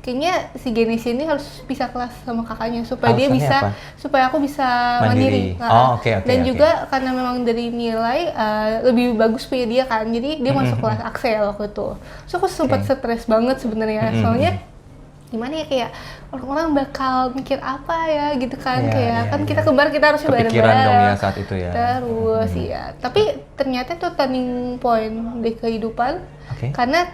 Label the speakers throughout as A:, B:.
A: kayaknya si Genesia ini harus bisa kelas sama kakaknya supaya dia
B: Alasannya
A: bisa
B: apa?
A: supaya aku bisa mandiri.
B: Oke.
A: Dan juga karena memang dari nilai lebih bagus punya dia kan, jadi dia masuk kelas Axel waktu itu. So aku sempat stres banget sebenarnya, soalnya gimana ya, kayak orang-orang bakal mikir apa ya gitu kan, kayak kan kita kembar, kita harusnya bareng-bareng.
B: Kepikiran dong ya saat itu ya.
A: Terus ya, tapi ternyata itu turning point di kehidupan, karena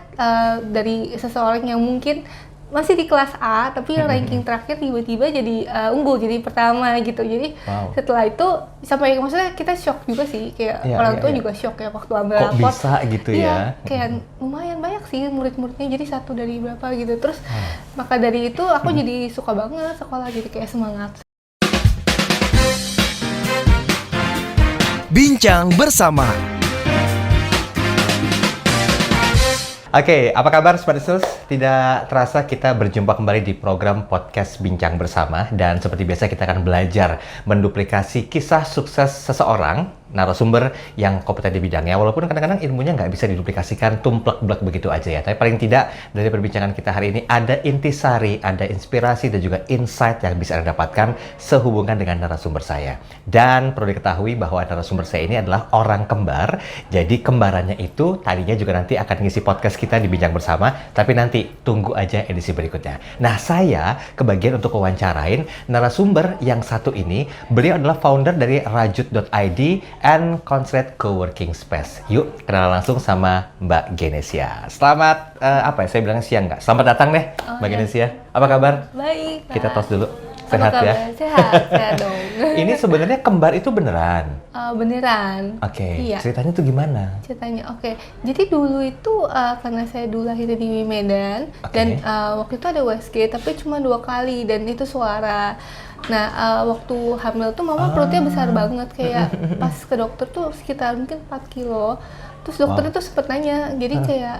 A: dari seseorang yang mungkin masih di kelas A tapi ranking terakhir tiba-tiba jadi unggul, jadi pertama gitu. Jadi setelah itu sampai maksudnya kita shock juga sih, kayak orang tua juga shock ya waktu ambil raport.
B: Kok bisa gitu ya?
A: Kayak lumayan banyak sih murid-muridnya, jadi 1 dari berapa gitu. Terus maka dari itu aku jadi suka banget sekolah, jadi kayak semangat.
C: Bincang bersama.
B: Oke, apa kabar Sobat Sus? Tidak terasa kita berjumpa kembali di program podcast Bincang Bersama, dan seperti biasa kita akan belajar menduplikasi kisah sukses seseorang, narasumber yang kompeten di bidangnya, walaupun kadang-kadang ilmunya nggak bisa diduplikasikan tumplek-blek begitu aja ya. Tapi paling tidak dari perbincangan kita hari ini ada intisari, ada inspirasi dan juga insight yang bisa Anda dapatkan sehubungan dengan narasumber saya. Dan perlu diketahui bahwa narasumber saya ini adalah orang kembar. Jadi kembarannya itu tadinya juga nanti akan ngisi podcast kita di Bincang Bersama, tapi nanti tunggu aja edisi berikutnya. Nah, saya kebagian untuk wawancarain narasumber yang satu ini. Beliau adalah founder dari rajut.id and Concentrate Coworking Space. Yuk, kenalan langsung sama Mbak Genesia. Selamat, saya bilang siang nggak? Selamat datang deh, Mbak Genesia. Apa kabar?
A: Baik,
B: Kita tos dulu.
A: Sehat ya? Sehat dong.
B: Ini sebenarnya kembar itu beneran?
A: Beneran.
B: Oke,
A: iya.
B: Ceritanya tuh gimana?
A: Ceritanya, jadi dulu itu karena saya dulu lahir di Medan, dan waktu itu ada USG, tapi cuma 2 kali, dan itu suara. Nah, waktu hamil tuh mama perutnya besar banget, kayak pas ke dokter tuh sekitar mungkin 4 kilo. Terus dokter itu sempet nanya, jadi kayak,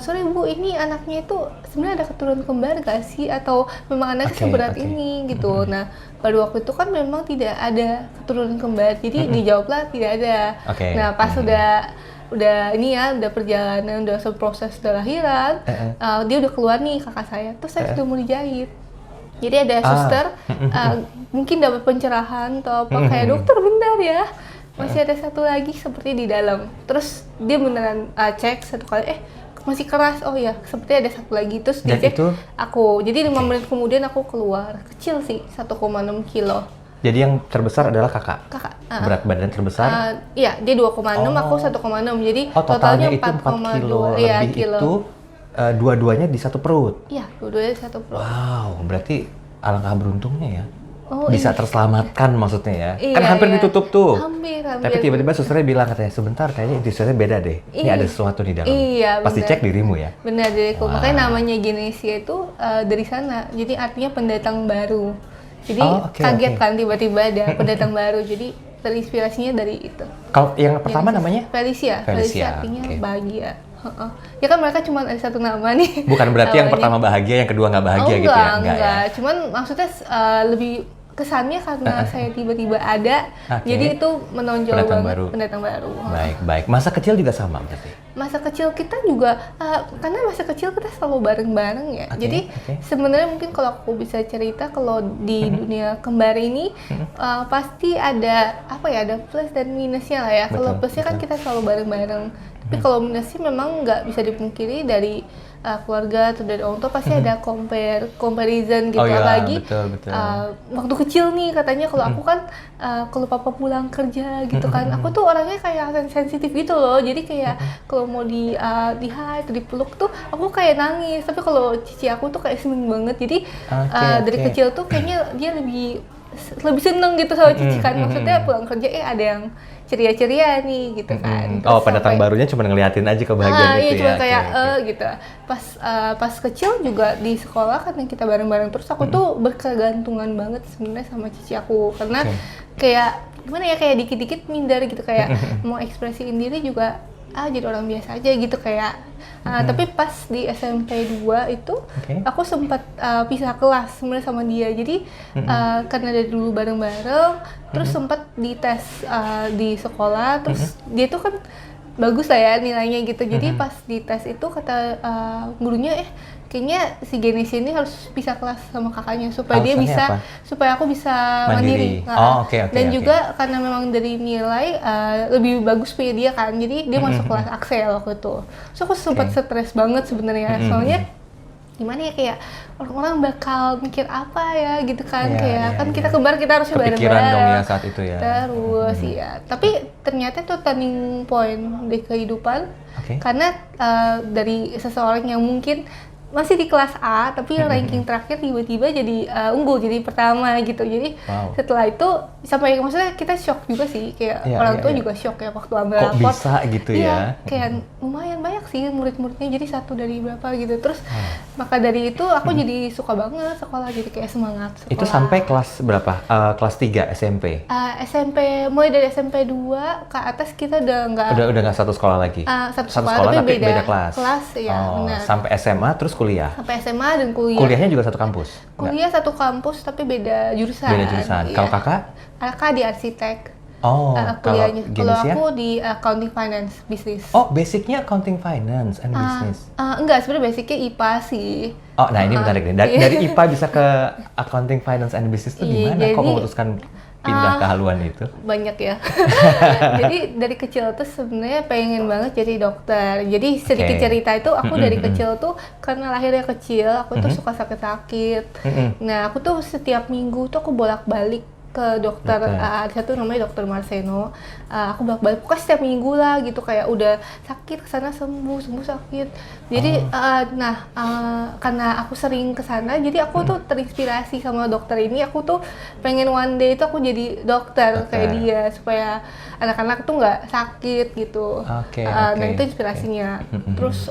A: sorry Bu, ini anaknya itu sebenarnya ada keturunan kembar gak sih? Atau memang anaknya seberat ini gitu. Nah, pada waktu itu kan memang tidak ada keturunan kembar, jadi dijawablah tidak ada. Nah, pas udah ini ya, udah perjalanan, udah proses udah lahiran, dia udah keluar nih kakak saya, terus saya sudah mau dijahit. Jadi ada suster, mungkin dapat pencerahan atau apa, kayak dokter bentar ya, masih ada satu lagi seperti di dalam. Terus dia beneran cek 1 kali, masih keras, oh ya seperti ada satu lagi. Terus dia cek aku, jadi 5 menit kemudian aku keluar, kecil sih, 1,6 kilo.
B: Jadi yang terbesar adalah kakak? Berat badan terbesar?
A: Iya, dia 2,6, aku 1,6, jadi totalnya 4,2
B: lebih kilo. Itu dua-duanya di satu perut?
A: Iya, dua-duanya di satu perut.
B: Wow, berarti alangkah beruntungnya ya. Bisa terselamatkan maksudnya ya. Kan hampir ditutup tuh.
A: Hampir.
B: Tapi tiba-tiba susternya bilang, katanya sebentar, kayaknya intisarinya beda deh. Ini ada sesuatu di dalam.
A: Iya,
B: pasti cek dirimu ya.
A: Benar, diriku. Makanya namanya Genesia itu dari sana. Jadi artinya pendatang baru. Jadi kaget kan tiba-tiba ada pendatang baru. Jadi terinspirasinya dari itu.
B: Kalau yang pertama namanya?
A: Felicia artinya bahagia. Ya kan mereka cuma ada satu nama nih.
B: Bukan berarti yang pertama bahagia, yang kedua nggak bahagia gitu ya?
A: Enggak ya? Cuman maksudnya lebih kesannya karena saya tiba-tiba ada, jadi itu menonjol banget, pendatang baru.
B: Baik. Masa kecil juga sama berarti?
A: Masa kecil kita juga, karena masa kecil kita selalu bareng-bareng ya. Jadi sebenarnya mungkin kalau aku bisa cerita, kalau di dunia kembar ini pasti ada ada plus dan minusnya lah ya. Kalau plusnya kan kita selalu bareng-bareng. Tapi kalau minusnya memang nggak bisa dipungkiri dari keluarga atau dari orang tua, pasti ada comparison gitu. Apalagi waktu kecil nih katanya kalau aku kan kalau papa pulang kerja gitu kan, aku tuh orangnya kayak sensitif gitu loh. Jadi kayak kalau mau di hug, dipeluk tuh aku kayak nangis. Tapi kalau cici aku tuh kayak seneng banget. Jadi dari kecil tuh kayaknya dia lebih seneng gitu sama cici kan. Maksudnya pulang kerja ada yang ceria-ceria nih gitu kan.
B: Pendatang barunya cuma ngeliatin aja kebahagiaan itu ya.
A: Cuma kayak gitu. Pas kecil juga di sekolah kan yang kita bareng-bareng terus, aku tuh berkegantungan banget sebenarnya sama cici aku, karena kayak gimana ya, kayak dikit-dikit minder gitu, kayak mau ekspresiin diri juga jadi orang biasa aja gitu kayak. Tapi pas di SMP 2 itu aku sempat pisah kelas sebenarnya sama dia. Jadi karena dari dulu bareng-bareng, terus sempat dites di sekolah, terus dia tuh kan bagus lah ya nilainya gitu. Jadi pas dites itu kata gurunya, kayaknya si Genesia ini harus pisah kelas sama kakaknya supaya dia
B: Alasannya
A: bisa,
B: apa?
A: supaya aku bisa mandiri.
B: Oke.
A: Dan juga karena memang dari nilai lebih bagus punya dia kan, jadi dia masuk kelas Axel waktu itu. So aku sempat stres banget sebenarnya, soalnya gimana ya, kayak orang-orang bakal mikir apa ya gitu kan, kan kita kembar, kita harusnya
B: kepikiran
A: bareng-bareng
B: dong ya saat itu ya.
A: terus ya, tapi ternyata itu turning point di kehidupan karena dari seseorang yang mungkin masih di kelas A tapi ranking terakhir tiba-tiba jadi unggul, jadi pertama gitu. Jadi setelah itu sampai maksudnya kita shock juga sih, kayak orang tua juga shock ya waktu ambil
B: kok
A: raport.
B: bisa gitu ya?
A: Kayak lumayan banyak sih murid-muridnya, jadi 1 dari berapa gitu. Terus maka dari itu aku jadi suka banget sekolah, jadi kayak semangat sekolah.
B: Itu sampai kelas berapa? Kelas 3 SMP?
A: SMP, mulai dari SMP 2 ke atas kita udah
B: nggak satu sekolah lagi?
A: Satu sekolah tapi beda
B: kelas?
A: Ya, benar.
B: Sampai SMA terus kuliah?
A: Sampai SMA dan kuliah.
B: Kuliahnya juga satu kampus?
A: Kuliah satu kampus tapi beda jurusan.
B: Beda jurusan. Kalau kakak?
A: Kakak di arsitek.
B: Kuliahnya.
A: Kalau aku di accounting finance business.
B: Oh, basicnya accounting finance and business?
A: Enggak, sebenarnya basicnya IPA sih.
B: Oh, nah ini menarik nih. Dari IPA bisa ke accounting finance and business itu gimana? Kok memutuskan pindah ke haluan itu?
A: Banyak ya. Jadi dari kecil tuh sebenarnya pengen banget jadi dokter. Jadi sedikit cerita itu, aku dari kecil tuh karena lahirnya kecil, aku tuh suka sakit-sakit. Nah, aku tuh setiap minggu tuh aku bolak-balik ke dokter. Ada satu namanya Dokter Marceno. Aku bolak-balik pokoknya setiap minggu lah gitu, kayak udah sakit kesana sembuh sakit. Jadi karena aku sering kesana, jadi aku tuh terinspirasi sama dokter ini. Aku tuh pengen one day itu aku jadi dokter kayak dia, supaya anak-anak tuh nggak sakit gitu. Nah itu inspirasinya. Terus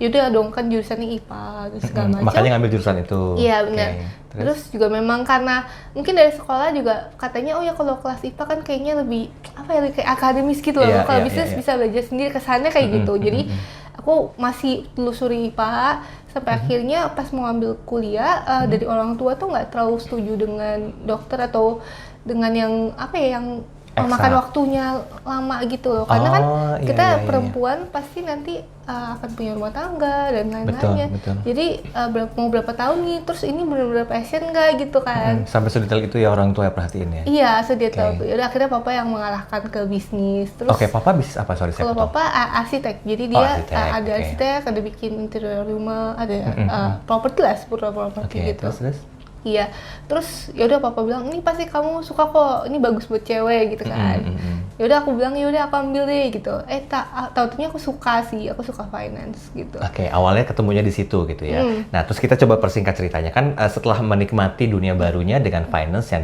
A: yaudah dong, kan jurusannya IPA terus segala macam.
B: Makanya ngambil jurusan itu.
A: Iya benar. Terus juga memang karena mungkin dari sekolah juga katanya, oh ya kalau kelas IPA kan kayaknya lebih apa ya, kayak akademis gitu loh. Kalau bisnis bisa belajar sendiri, kesannya kayak gitu. Jadi aku masih telusuri IPA sampai akhirnya pas mau ambil kuliah dari orang tua tuh nggak terlalu setuju dengan dokter atau dengan yang apa ya, yang makan waktunya lama gitu loh, karena kan kita perempuan pasti nanti akan punya rumah tangga dan lain-lainnya. Jadi mau berapa tahun nih, terus ini benar-benar passion nggak gitu kan?
B: Sampai sedetail itu ya orang tua ya perhatiin ya?
A: Iya, sedetail itu. Yaudah akhirnya papa yang mengarahkan ke bisnis. Terus
B: papa bisnis apa?
A: Kalau papa arsitek, jadi dia ada arsitek, ada bikin interior rumah, ada properti lah, seputar properti gitu.
B: Terus?
A: Iya, terus yaudah papa bilang, ini pasti kamu suka kok, ini bagus buat cewek gitu kan. Yaudah aku bilang, yaudah aku ambil deh gitu. Taunya aku suka sih, aku suka finance gitu.
B: Awalnya ketemunya di situ gitu ya. Nah, terus kita coba persingkat ceritanya kan, setelah menikmati dunia barunya dengan finance yang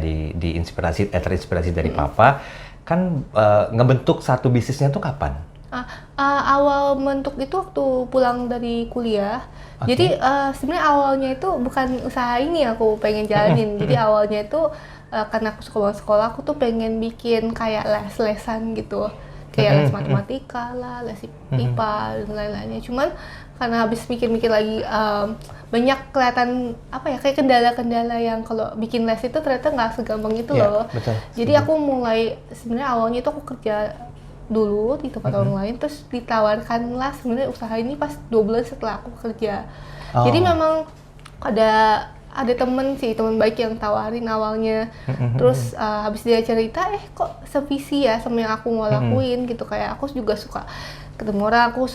B: terinspirasi dari papa, kan ngebentuk satu bisnisnya tuh kapan?
A: Awal bentuk itu waktu pulang dari kuliah. Jadi sebenarnya awalnya itu bukan usaha ini aku pengen jalanin. Jadi awalnya itu karena aku suka banget sekolah, aku tuh pengen bikin kayak les-lesan gitu. Kayak les matematika lah, les IPA dan lain-lainnya. Cuman karena habis mikir-mikir lagi, banyak kelihatan apa ya, kayak kendala-kendala yang kalau bikin les itu ternyata nggak segampang itu loh. Jadi aku mulai, sebenarnya awalnya itu aku kerja dulu di tempat orang lain, terus ditawarkan lah sebenarnya usaha ini pas 2 bulan setelah aku kerja. Jadi memang ada temen baik yang tawarin awalnya. Terus habis dia cerita, kok sevisi ya sama yang aku mau lakuin gitu. Kayak aku juga suka ketemu orang, aku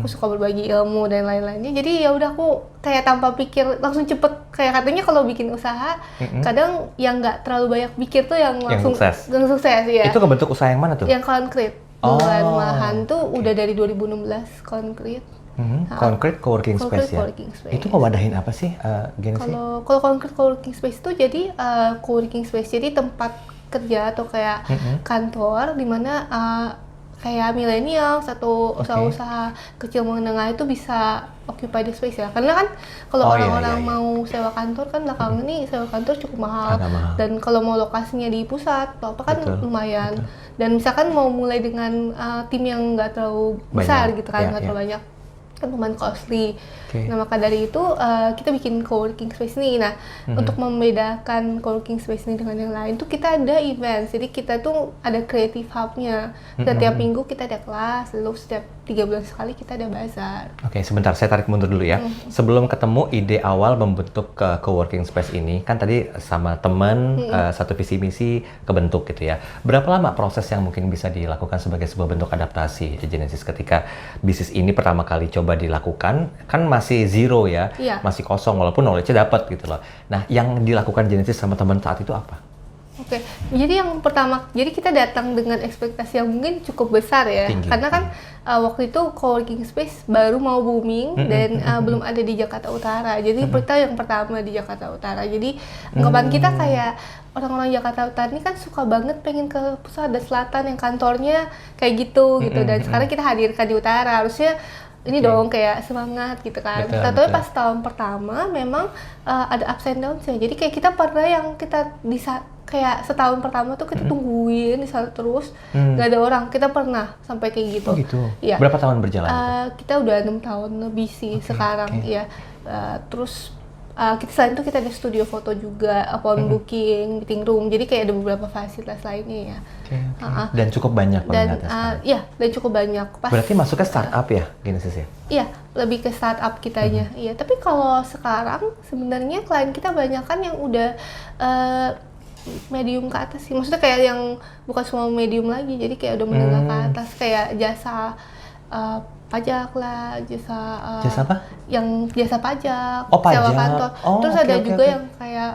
A: suka berbagi ilmu dan lain-lainnya. Jadi ya udah aku kayak tanpa pikir langsung cepet, kayak katanya kalau bikin usaha kadang yang nggak terlalu banyak pikir tuh yang langsung sukses ya.
B: Itu kebentuk usaha yang mana tuh?
A: Yang konkret. Malahan tuh udah dari 2016 konkret.
B: Concrete coworking space ya? Itu ngewadahin apa sih, Genesia?
A: Kalau concrete coworking space itu jadi coworking space, jadi tempat kerja atau kayak kantor di mana kayak milenial atau usaha-usaha kecil menengah itu bisa occupy the space ya. Karena kan kalau orang-orang mau sewa kantor kan belakangan ini sewa kantor cukup mahal. Dan kalau mau lokasinya di pusat atau apa kan lumayan. Dan misalkan mau mulai dengan tim yang nggak terlalu besar gitu kan, nggak terlalu banyak, kan lumayan costly. Nah maka dari itu kita bikin coworking space nih. Nah untuk membedakan coworking space ini dengan yang lain tuh kita ada event. Jadi kita tuh ada creative hub-nya. Setiap minggu kita ada kelas, lalu setiap 3 bulan sekali kita ada bazar.
B: Oke, sebentar, saya tarik mundur dulu ya. Sebelum ketemu ide awal membentuk coworking space ini, kan tadi sama teman, satu visi misi kebentuk gitu ya. Berapa lama proses yang mungkin bisa dilakukan sebagai sebuah bentuk adaptasi Genesis ketika bisnis ini pertama kali coba dilakukan? Kan masih zero ya,
A: Iya.
B: masih kosong walaupun knowledge-nya dapat gitu loh. Nah, yang dilakukan Genesis sama teman saat itu apa?
A: Oke, jadi yang pertama, jadi kita datang dengan ekspektasi yang mungkin cukup besar ya,
B: Tinggi.
A: karena kan waktu itu coworking space baru mau booming dan belum ada di Jakarta Utara, jadi kita yang pertama di Jakarta Utara. Jadi anggapan kita kayak orang-orang Jakarta Utara ini kan suka banget pengen ke pusat dan selatan yang kantornya kayak gitu dan sekarang kita hadirkan di Utara, harusnya ini dong kayak semangat gitu kan. Tapi pas tahun pertama memang ada ups and downs ya. Jadi kayak kita pernah yang kita bisa kayak setahun pertama tuh kita tungguin di sana terus nggak ada orang. Kita pernah sampai kayak gitu.
B: Oh gitu.
A: Iya.
B: Berapa tahun berjalan?
A: Kita udah 6 tahun lebih sih sekarang ya. Terus kita selain itu kita ada studio foto juga, phone booking, meeting room. Jadi kayak ada beberapa fasilitas lainnya ya.
B: Dan cukup banyak
A: Dan
B: peminatnya sekarang.
A: iya, dan cukup banyak.
B: Berarti masuknya startup ya, Genesis ya?
A: Iya, lebih ke startup kitanya. Iya, tapi kalau sekarang sebenarnya klien kita banyak kan yang udah medium ke atas sih. Maksudnya kayak yang bukan semua medium lagi, jadi kayak udah menengah ke atas, kayak jasa pajak lah,
B: Jasa apa?
A: Yang jasa pajak,
B: Oh, pajak.
A: sewa kantor.
B: Oh,
A: Terus
B: oke,
A: ada
B: oke,
A: juga
B: oke.
A: yang kayak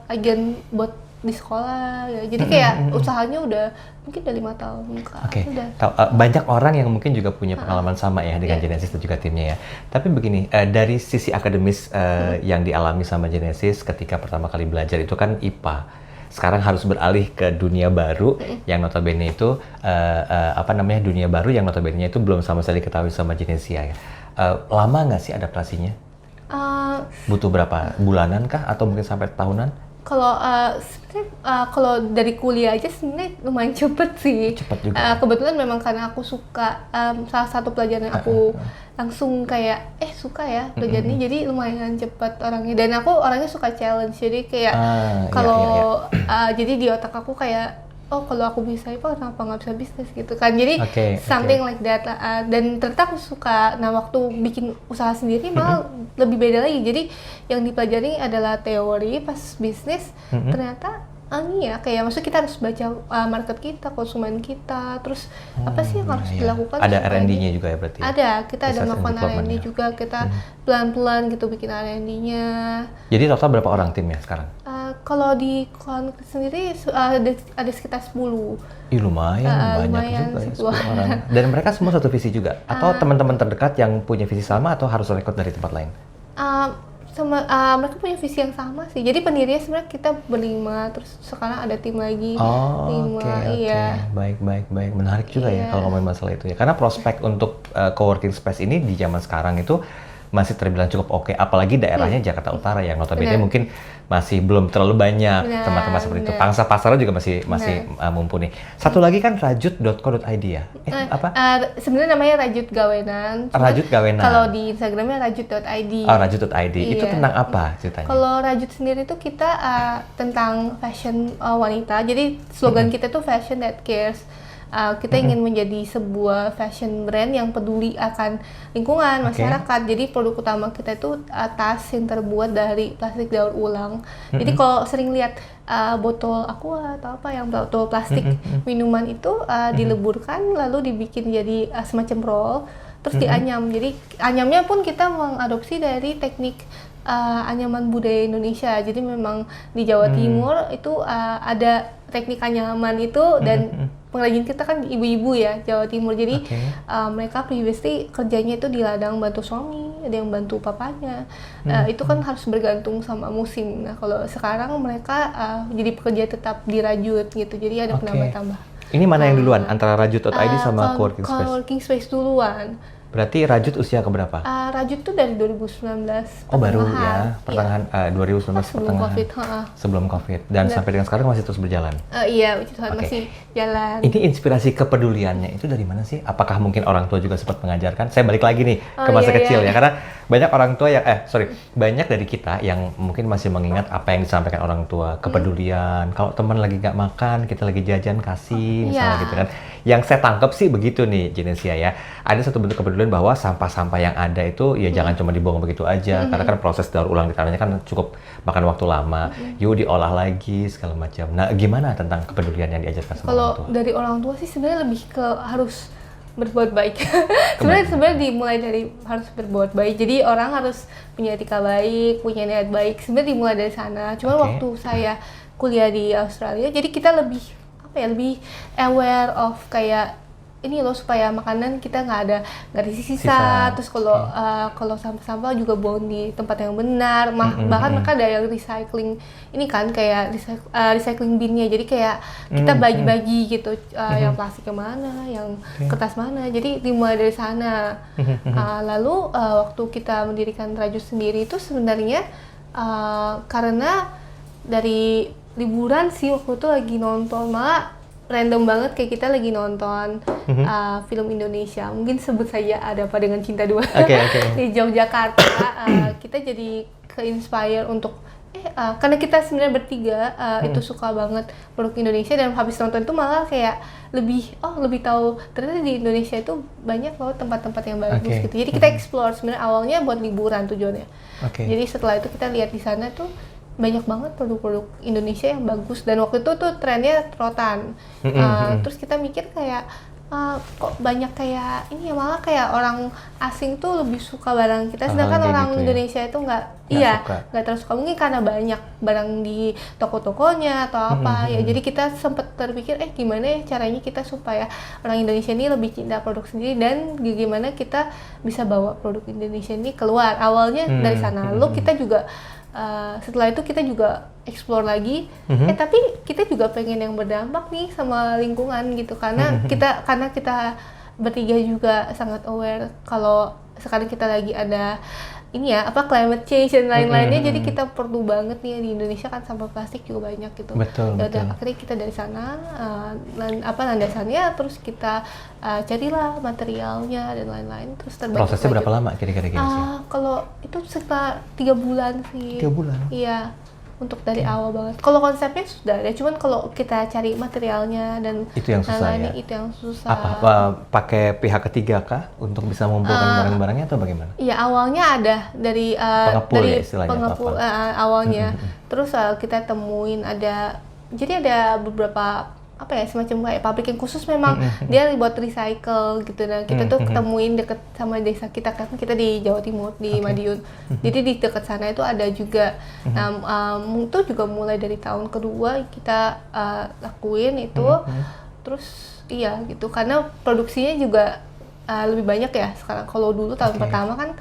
A: agen buat di sekolah ya. Jadi kayak usahanya udah mungkin udah 5 tahun ke atas
B: Oke,
A: udah.
B: banyak orang yang mungkin juga punya pengalaman sama ya dengan
A: Iya.
B: Genesis dan juga timnya ya. Tapi begini, dari sisi akademis yang dialami sama Genesis ketika pertama kali belajar itu kan IPA. Sekarang harus beralih ke dunia baru yang notabene itu dunia baru yang notabene itu belum sama sekali ketahui sama Genesis ya. Lama nggak sih adaptasinya?
A: Eh,
B: Butuh berapa bulanan kah atau mungkin sampai tahunan?
A: Kalau sebenarnya kalau dari kuliah aja sebenarnya lumayan cepet sih.
B: Cepet juga.
A: Kebetulan memang karena aku suka salah satu pelajaran yang aku langsung kayak suka ya pelajaran ini, jadi lumayan cepet orangnya. Dan aku orangnya suka challenge, jadi kayak kalau jadi di otak aku kayak kalau aku bisa IPA kenapa nggak bisa bisnis gitu kan. Jadi something like that lah. Dan ternyata aku suka. Nah waktu bikin usaha sendiri malah lebih beda lagi. Jadi yang dipelajari adalah teori, pas bisnis ternyata ini ya kayak maksudnya kita harus baca market kita, konsumen kita, terus apa sih yang harus dilakukan.
B: Ada R&D-nya juga ya berarti?
A: Ada, kita ada
B: Research and
A: melakukan R&D
B: development-nya.
A: juga, kita pelan-pelan gitu bikin R&D-nya.
B: Jadi total berapa orang timnya sekarang?
A: Kalau di Concrete sendiri ada sekitar 10.
B: Ih lumayan, banyak juga ya, 10 orang. Dan mereka semua satu visi juga? Atau teman-teman terdekat yang punya visi sama atau harus rekrut dari tempat lain?
A: Mereka punya visi yang sama sih. Jadi pendirinya sebenarnya kita berlima, terus sekarang ada tim lagi 5.
B: Oke.
A: Iya.
B: Baik. Menarik juga ya kalau ngomongin masalah itu ya. Karena prospek untuk coworking space ini di zaman sekarang itu masih terbilang cukup oke, apalagi daerahnya Jakarta Utara yang notabene mungkin masih belum terlalu banyak tempat-tempat seperti itu. Pangsa pasarnya juga masih mumpuni. Satu lagi kan rajut.co.id ya? Apa?
A: Sebenarnya namanya Rajut Gawenan.
B: Rajut Gawenan.
A: Kalau di Instagramnya rajut.id.
B: Oh, rajut.id. Itu
A: Iya.
B: tentang apa ceritanya?
A: Kalau Rajut sendiri tuh kita tentang fashion wanita. Jadi slogan kita tuh fashion that cares. Kita ingin menjadi sebuah fashion brand yang peduli akan lingkungan, masyarakat. Jadi produk utama kita itu tas yang terbuat dari plastik daur ulang. Jadi kalau sering lihat botol aqua atau apa yang botol plastik minuman itu dileburkan lalu dibikin jadi semacam roll, terus dianyam. Jadi anyamnya pun kita mengadopsi dari teknik anyaman budaya Indonesia. Jadi memang di Jawa Timur itu ada teknik anyaman itu dan pengrajin kita kan ibu-ibu ya Jawa Timur. Jadi mereka previously kerjanya itu di ladang bantu suami, ada yang bantu papanya. Itu kan harus bergantung sama musim. Nah kalau sekarang mereka jadi pekerja tetap di Rajut gitu. Jadi ada penambah-tambah.
B: Ini mana yang duluan antara rajut.id sama coworking space?
A: Coworking space duluan.
B: Berarti Rajut usia keberapa?
A: Rajut tuh dari 2019.
B: Oh baru ya, pertengahan 2019
A: sebelum
B: pertengahan.
A: COVID.
B: Sebelum COVID. Dan sampai dengan sekarang masih terus berjalan?
A: Iya, puji Tuhan masih jalan.
B: Ini inspirasi kepeduliannya itu dari mana sih? Apakah mungkin orang tua juga sempat mengajarkan? Saya balik lagi nih ke masa kecil ya, karena banyak orang tua yang, banyak dari kita yang mungkin masih mengingat apa yang disampaikan orang tua, kepedulian. Kalau teman lagi nggak makan, kita lagi jajan kasih, misalnya gitu kan. Yang saya tangkap sih begitu nih, Genesia ya. Ada satu bentuk kepedulian bahwa sampah-sampah yang ada itu ya jangan cuma dibuang begitu aja, karena kan proses daur ulang di tanahnya kan cukup makan waktu lama. Yuk diolah lagi segala macam. Nah, gimana tentang kepedulian yang diajarkan sama
A: Kalau
B: orang tua?
A: dari orang tua sih sebenarnya lebih ke harus berbuat baik. sebenarnya dimulai dari harus berbuat baik. Jadi orang harus punya etika baik, punya niat baik. Sebenarnya dimulai dari sana. Cuma waktu saya kuliah di Australia, jadi kita lebih lebih aware of kayak ini loh, supaya makanan kita nggak sisa. Terus kalau sampah-sampah juga buang di tempat yang benar. Bahkan mereka ada yang recycling ini kan, kayak recycling binnya. Jadi kayak kita bagi-bagi gitu, yang plastik yang mana, yang kertas mana. Jadi dimulai dari sana. Lalu waktu kita mendirikan Rajut sendiri itu sebenarnya karena dari liburan sih, waktu itu lagi nonton, malah random banget kayak kita lagi nonton film Indonesia, mungkin sebut saja Ada Apa Dengan Cinta 2 di Yogyakarta. Kita jadi ke-inspire untuk karena kita sebenarnya bertiga itu suka banget produk Indonesia, dan habis nonton itu malah kayak lebih tahu ternyata di Indonesia itu banyak loh tempat-tempat yang bagus gitu. Jadi kita explore, sebenarnya awalnya buat liburan tujuannya. Jadi setelah itu kita lihat di sana tuh banyak banget produk-produk Indonesia yang bagus, dan waktu itu tuh trennya rotan. Terus kita mikir kayak kok banyak kayak ini ya, malah kayak orang asing tuh lebih suka barang kita, sedangkan orang gitu Indonesia itu nggak terlalu suka, mungkin karena banyak barang di toko-tokonya atau apa ya. Jadi kita sempat terpikir gimana ya caranya kita supaya orang Indonesia ini lebih cinta produk sendiri, dan gimana kita bisa bawa produk Indonesia ini keluar. Awalnya dari sana. Lalu kita juga setelah itu kita juga explore lagi, tapi kita juga pengen yang berdampak nih sama lingkungan gitu, karena kita bertiga juga sangat aware kalau sekarang kita lagi ada ini ya, climate change dan lain-lainnya. Jadi kita perlu banget nih di Indonesia kan sampah plastik juga banyak gitu.
B: Betul.
A: Akhirnya kita dari sana landasannya, terus kita carilah materialnya dan lain-lain, terus
B: prosesnya berapa lama kira-kira?
A: Kalau itu sekitar 3 bulan sih.
B: 3 bulan?
A: Iya, untuk dari awal banget. Kalau konsepnya sudah ada, cuman kalau kita cari materialnya dan
B: itu yang susah ya?
A: Itu yang susah.
B: Apa pakai pihak ketiga kah untuk bisa mengumpulkan barang-barangnya atau bagaimana?
A: Iya, awalnya ada dari
B: pengepul ya istilahnya?
A: Pengepul awalnya. Terus kita temuin jadi ada beberapa semacam kayak pabrik yang khusus memang dia buat recycle gitu. Dan kita tuh ketemuin deket sama desa kita, karena kita di Jawa Timur di Madiun. Jadi di dekat sana itu ada juga. Itu juga mulai dari tahun kedua kita lakuin itu. Terus iya gitu, karena produksinya juga lebih banyak ya sekarang. Kalau dulu tahun pertama kan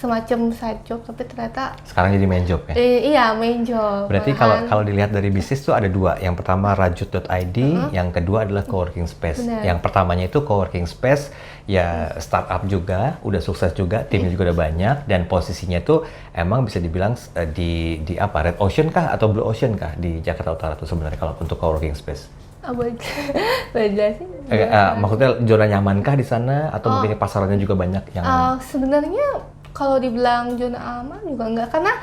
A: semacam side job, tapi ternyata
B: sekarang jadi main job ya?
A: Iya, main job.
B: Berarti kalau dilihat dari bisnis tuh ada dua. Yang pertama rajut.id, yang kedua adalah coworking space.
A: Benar.
B: Yang pertamanya itu coworking space, ya startup juga, udah sukses juga, timnya juga udah banyak, dan posisinya tuh emang bisa dibilang di Red Ocean kah atau Blue Ocean kah di Jakarta Utara tuh sebenarnya kalau untuk coworking space?
A: Beda sih.
B: Maksudnya zona nyamankah di sana, atau mungkin pasarannya juga banyak yang?
A: Sebenarnya kalau dibilang zona aman juga enggak, karena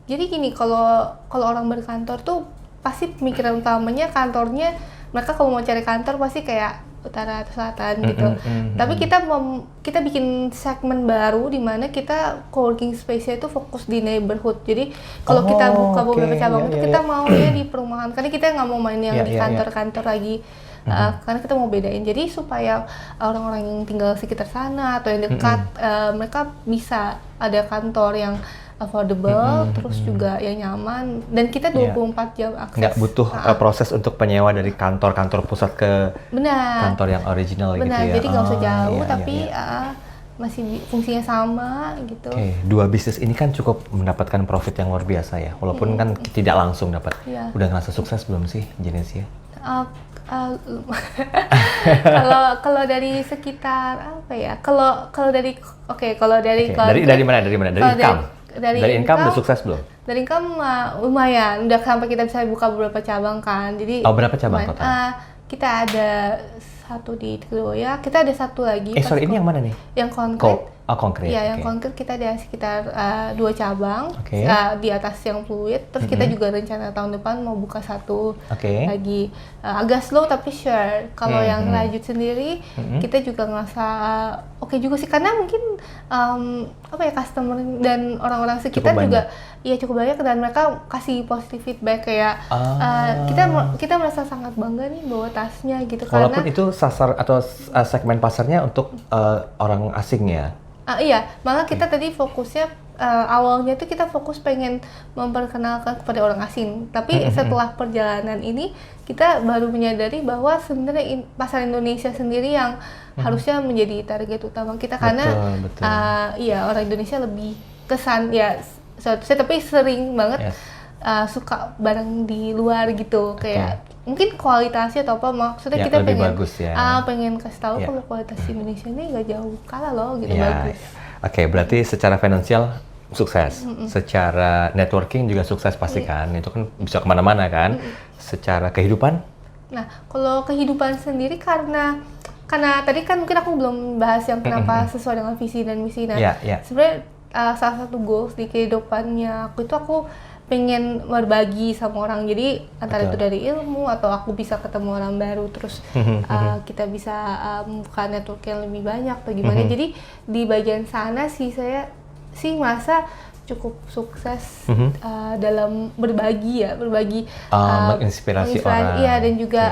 A: jadi gini, kalau orang berkantor tuh pasti pemikiran utamanya kantornya, mereka kalau mau cari kantor pasti kayak utara atau selatan gitu. Tapi kita bikin segmen baru di mana kita coworking space-nya itu fokus di neighborhood. Jadi kalau kita buka beberapa cabang itu kita maunya di perumahan, karena kita nggak mau main yang di kantor-kantor lagi. Karena kita mau bedain, jadi supaya orang-orang yang tinggal sekitar sana atau yang dekat mereka bisa ada kantor yang affordable, terus juga yang nyaman, dan kita 24 jam akses. Nggak
B: butuh proses untuk penyewa dari kantor pusat ke kantor yang original gitu ya.
A: Jadi nggak usah jauh, tapi masih fungsinya sama gitu.
B: Dua bisnis ini kan cukup mendapatkan profit yang luar biasa ya, walaupun kan tidak langsung dapat. Udah ngerasa sukses belum sih Genesia?
A: Kalau dari sekitar kalau dari
B: mana? Dari income udah sukses belum?
A: Dari income lumayan, udah sampai kita bisa buka beberapa cabang kan. Jadi
B: berapa cabang total?
A: Kita ada satu di Teguh ya, kita ada satu lagi.
B: Ini yang mana nih?
A: Yang Concrete.
B: Oh, konkret.
A: Iya, yang
B: oke.
A: konkret kita ada sekitar 2 cabang
B: Oke.
A: di atas yang fluid. Terus kita juga rencana tahun depan mau buka satu
B: Oke.
A: lagi. Agak slow tapi sure. Kalau yang Rajut sendiri, kita juga ngerasa oke juga sih. Karena mungkin customer dan orang-orang sekitar
B: Cukup
A: juga iya cukup banyak dan mereka kasih positive feedback kayak kita merasa sangat bangga nih bawa tasnya gitu.
B: Walaupun
A: karena
B: itu sasar atau segmen pasarnya untuk orang asing ya.
A: iya, malah kita tadi fokusnya awalnya tuh kita fokus pengen memperkenalkan kepada orang asing. Tapi setelah perjalanan ini kita baru menyadari bahwa sebenarnya pasar Indonesia sendiri yang harusnya menjadi target utama kita karena
B: Betul.
A: iya orang Indonesia lebih kesan ya tapi sering banget suka barang di luar gitu kayak mungkin kualitasnya atau apa maksudnya
B: Ya,
A: kita
B: lebih
A: pengen
B: bagus ya.
A: pengen kasih tahu kalau kualitas Indonesia ini nggak jauh kalah loh gitu bagus.
B: Oke, berarti secara finansial sukses, secara networking juga sukses pasti kan, itu kan bisa kemana-mana kan. Secara kehidupan?
A: Nah, kalau kehidupan sendiri karena tadi kan mungkin aku belum bahas yang kenapa sesuai dengan visi dan misi. Nah, sebenarnya salah satu goals di kehidupannya aku itu aku pengen berbagi sama orang, jadi antara itu dari ilmu atau aku bisa ketemu orang baru terus kita bisa membuka network yang lebih banyak atau gimana. Jadi di bagian sana sih saya sih merasa cukup sukses dalam berbagi
B: menginspirasi orang.
A: Iya, dan juga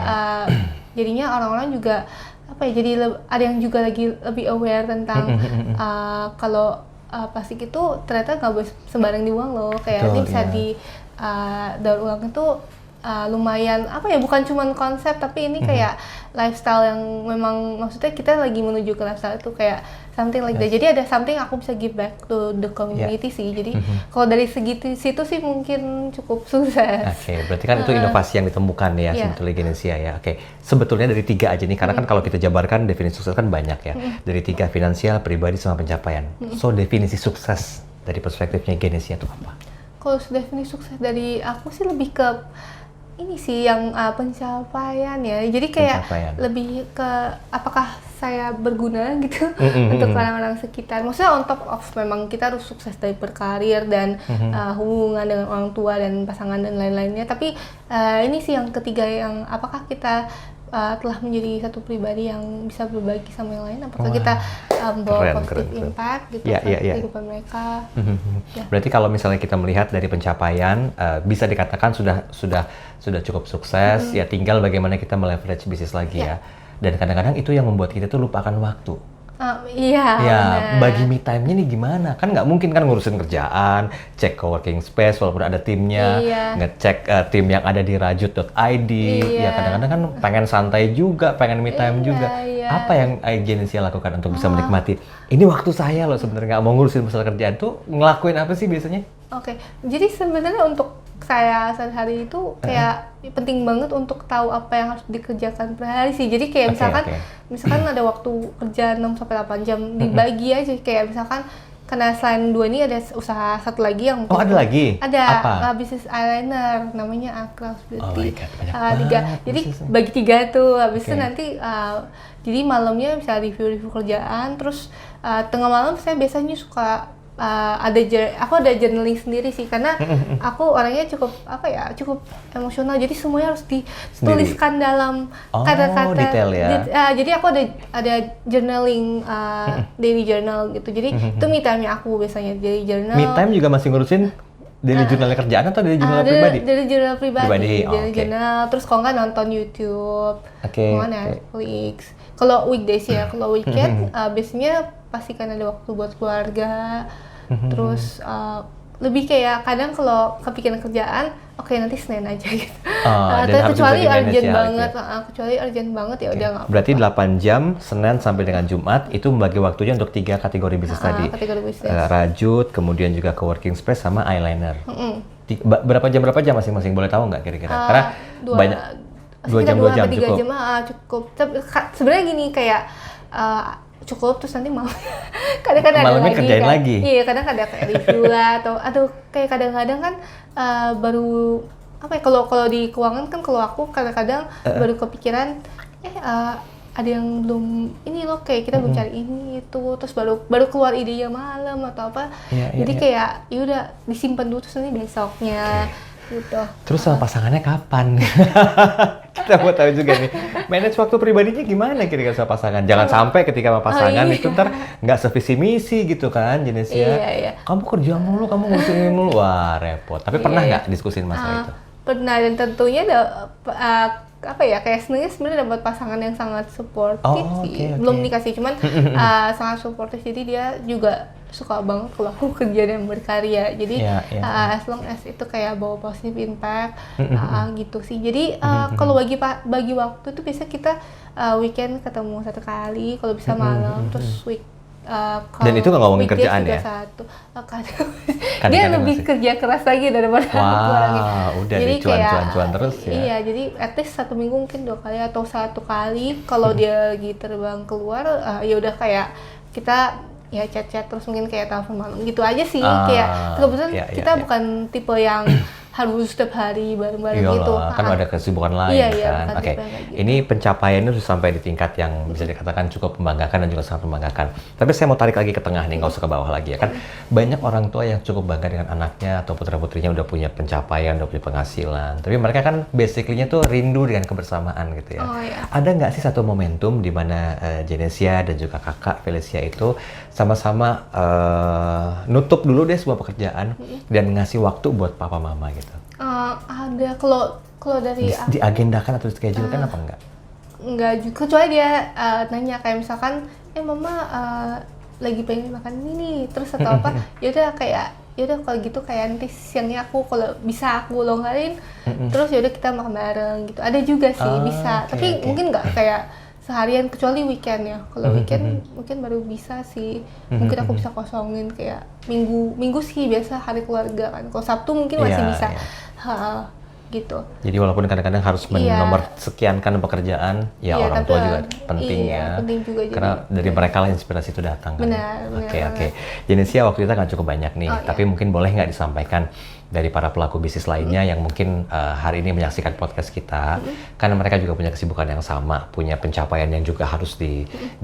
A: jadinya orang-orang juga jadi ada yang juga lagi lebih aware tentang kalau plastik itu ternyata nggak boleh sembarang dibuang loh, kayak ini bisa di daur ulang itu lumayan bukan cuma konsep tapi ini kayak lifestyle yang memang maksudnya kita lagi menuju ke lifestyle itu kayak something like that. Jadi ada something aku bisa give back to the community sih. Jadi kalau dari situ sih mungkin cukup sukses.
B: Oke, berarti kan itu inovasi yang ditemukan ya sebetulnya Genesia ya. Oke, sebetulnya dari 3 aja nih karena kan kalau kita jabarkan definisi sukses kan banyak ya. Dari 3 finansial, pribadi sama pencapaian. So definisi sukses dari perspektifnya Genesia itu apa?
A: Kalau definisi sukses dari aku sih lebih ke ini sih yang pencapaian ya. Jadi kayak lebih ke apakah saya berguna gitu untuk orang-orang sekitar. Maksudnya on top of memang kita harus sukses dari berkarir dan hubungan dengan orang tua dan pasangan dan lain-lainnya. Tapi ini sih yang ketiga yang apakah kita telah menjadi satu pribadi yang bisa berbagi sama yang lain, apakah kita membawa positive impact gitu kehidupan mereka.
B: Berarti kalau misalnya kita melihat dari pencapaian bisa dikatakan sudah cukup sukses, ya tinggal bagaimana kita meleverage bisnis lagi ya. Dan kadang-kadang itu yang membuat kita tuh lupakan waktu. Bagi me time-nya nih gimana? Kan nggak mungkin kan ngurusin kerjaan, cek coworking space walaupun ada timnya, ngecek tim yang ada di rajut.id. Ya kadang-kadang kan pengen santai juga, pengen me time juga. Apa yang Genesia lakukan untuk bisa menikmati? Ini waktu saya loh sebenarnya nggak mau ngurusin masalah kerjaan tuh ngelakuin apa sih biasanya?
A: Oke, jadi sebenarnya untuk saya sehari-hari itu kayak penting banget untuk tahu apa yang harus dikerjakan per hari sih. Jadi kayak misalkan ada waktu kerja 6-8 jam dibagi aja kayak misalkan karena selain 2 ini ada usaha satu lagi yang
B: ada lagi?
A: Ada
B: apa?
A: bisnis eyeliner namanya Across Beauty.
B: Oh my God,
A: 3. Jadi bagi 3 tuh habis itu nanti jadi malamnya bisa review kerjaan terus tengah malam saya biasanya suka aku ada journaling sendiri sih karena aku orangnya cukup emosional, jadi semuanya harus dituliskan dalam kata-kata
B: detail ya.
A: Jadi aku ada journaling daily journal gitu, jadi itu me time-nya aku biasanya daily journal.
B: Me time juga masih ngurusin daily journal kerjaan atau daily journal pribadi?
A: Daily journal pribadi. Daily journal, terus kalau nggak nonton YouTube, kalau nggak Netflix. Kalau weekdays ya, kalau weekend biasanya pastikan ada waktu buat keluarga. Terus lebih kayak kadang kalau kepikiran kerjaan, nanti Senin aja gitu. Kecuali urgent banget ya udah nggak.
B: Berarti 8 jam Senin sampai dengan Jumat itu membagi waktunya untuk 3 kategori bisnis tadi.
A: Kategori bisnis.
B: Rajut, kemudian juga coworking space sama eyeliner. Berapa jam masing-masing, boleh tahu nggak kira-kira? Karena banyak 2 jam cukup.
A: 3 jam cukup. Sebenarnya gini kayak cukup terus nanti kadang-kadang
B: malamnya
A: ada
B: kerjain lagi.
A: Iya, kadang ada kayak review lah atau kayak kadang-kadang kan baru kalau di keuangan kan kalau aku kadang-kadang baru kepikiran ada yang belum ini loh, kayak kita belum cari ini itu, terus baru keluar idenya malam atau apa. Jadi kayak ya udah disimpan dulu, terus nanti besoknya gitu.
B: Terus sama pasangannya kapan? Kita mau tahu juga nih, manage waktu pribadinya gimana kira-kira sama pasangan? Jangan sampai ketika sama pasangan itu ntar nggak sevisi misi gitu kan jenisnya.
A: Iya.
B: Kamu kerja mulu, kamu ngurusin ini mulu, wah repot. Tapi pernah nggak diskusin masalah itu?
A: Pernah, dan tentunya apa ya, kayak sebenarnya dapat pasangan yang sangat suportif sih. Belum nikah sih, cuman sangat suportif, jadi dia juga suka banget kalau aku kerja dan berkarya. Jadi as long as itu kayak bawa positive impact gitu sih. Jadi kalau bagi waktu itu biasa kita weekend ketemu 1 kali, kalau bisa malam, terus
B: dan itu nggak ngomongin kerjaan ya?
A: Dia lebih kerja keras lagi daripada aku orangnya.
B: Udah
A: jadi
B: cuan-cuan terus ya?
A: Iya, jadi at least 1 minggu mungkin 2 kali atau 1 kali. Kalau dia lagi terbang keluar, ya udah kayak kita ya chat-chat terus, mungkin kayak telepon malam gitu aja sih. Kayak kebetulan kita bukan tipe yang harus setiap hari bareng-bareng gitu.
B: Kan ada kesibukan lain kan. Oke, ini pencapaiannya sudah sampai di tingkat yang bisa dikatakan cukup membanggakan dan juga sangat membanggakan. Tapi saya mau tarik lagi ke tengah nih, nggak usah ke bawah lagi ya kan. Banyak orang tua yang cukup bangga dengan anaknya atau putra-putrinya udah punya pencapaian, udah punya penghasilan. Tapi mereka kan basically-nya tuh rindu dengan kebersamaan gitu ya. Ada nggak sih satu momentum di mana Genesia dan juga kakak Felicia itu sama-sama nutup dulu deh semua pekerjaan dan ngasih waktu buat papa mama gitu?
A: Ada, kalau dari
B: diagendakan atau schedule kan apa enggak?
A: Enggak juga, kecuali dia nanya kayak misalkan mama lagi pengen makan ini terus atau apa, yaudah kalau gitu kayak nanti siangnya kalau bisa aku longgarin, terus yaudah kita makan bareng gitu. Ada juga sih bisa, tapi mungkin nggak kayak seharian, kecuali weekend ya. Kalau weekend mungkin baru bisa sih. Mungkin aku bisa kosongin kayak minggu sih biasa hari keluarga kan. Kalau Sabtu mungkin masih bisa. Gitu.
B: Jadi walaupun kadang-kadang harus menomor sekiankan pekerjaan, ya orang tua juga penting ya.
A: Penting juga,
B: karena dari mereka lah inspirasi itu datang kan.
A: Benar.
B: Oke. Genesia waktu kita kan cukup banyak nih, tapi mungkin boleh nggak disampaikan dari para pelaku bisnis lainnya yang mungkin hari ini menyaksikan podcast kita, karena mereka juga punya kesibukan yang sama, punya pencapaian yang juga harus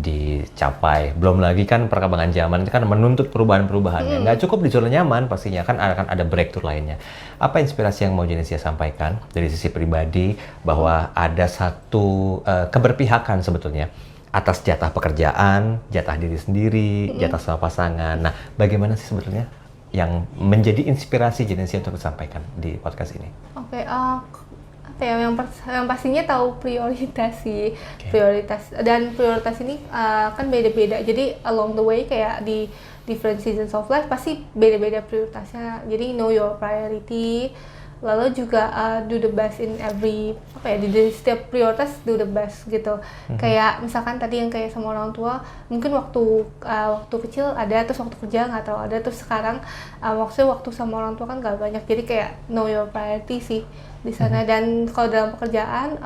B: dicapai. Belum lagi kan perkembangan zaman itu kan menuntut perubahan-perubahan. Nggak cukup di zona nyaman pastinya, kan akan ada breakthrough lainnya. Apa inspirasi yang mau Genesia sampaikan dari sisi pribadi bahwa ada satu keberpihakan sebetulnya atas jatah pekerjaan, jatah diri sendiri, jatah sama pasangan. Nah, bagaimana sih sebetulnya yang menjadi inspirasi Genesia untuk disampaikan di podcast ini?
A: Oke, apa ya, yang pastinya tahu prioritas sih. Prioritas ini kan beda-beda. Jadi along the way kayak di different seasons of life pasti beda-beda prioritasnya. Jadi know your priority. Lalu juga do the best in every, di setiap prioritas do the best gitu. Kayak misalkan tadi yang kayak sama orang tua, mungkin waktu kecil ada, terus waktu kerja nggak terlalu ada, terus sekarang waktu sama orang tua kan nggak banyak. Jadi kayak know your priority sih di sana. Dan kalau dalam pekerjaan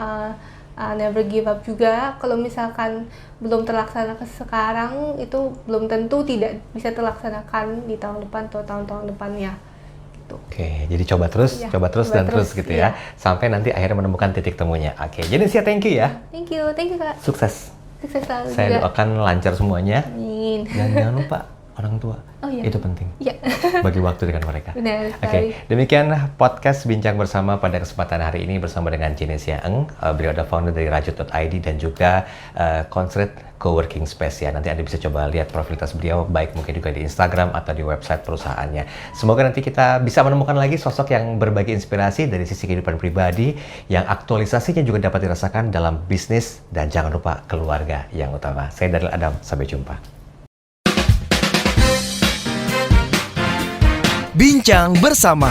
A: never give up juga. Kalau misalkan belum terlaksana sekarang, itu belum tentu tidak bisa terlaksanakan di tahun depan atau tahun-tahun depannya.
B: Oke, jadi coba terus gitu ya, sampai nanti akhirnya menemukan titik temunya. Oke, Genesia, thank you ya.
A: Thank you Kak.
B: Sukses
A: Selalu
B: saya
A: juga.
B: doakan lancar semuanya.
A: Amin.
B: Dan jangan lupa orang tua, itu penting. Bagi waktu dengan mereka.
A: Benar sekali.
B: Oke, demikian podcast Bincang Bersama pada kesempatan hari ini bersama dengan Genesia Eng. Beliau adalah founder dari Rajut.id dan juga Concrete Coworking Space ya. Nanti Anda bisa coba lihat profilitas beliau, baik mungkin juga di Instagram atau di website perusahaannya. Semoga nanti kita bisa menemukan lagi sosok yang berbagi inspirasi dari sisi kehidupan pribadi, yang aktualisasinya juga dapat dirasakan dalam bisnis, dan jangan lupa keluarga yang utama. Saya Daryl Adam, sampai jumpa.
C: Bincang Bersama.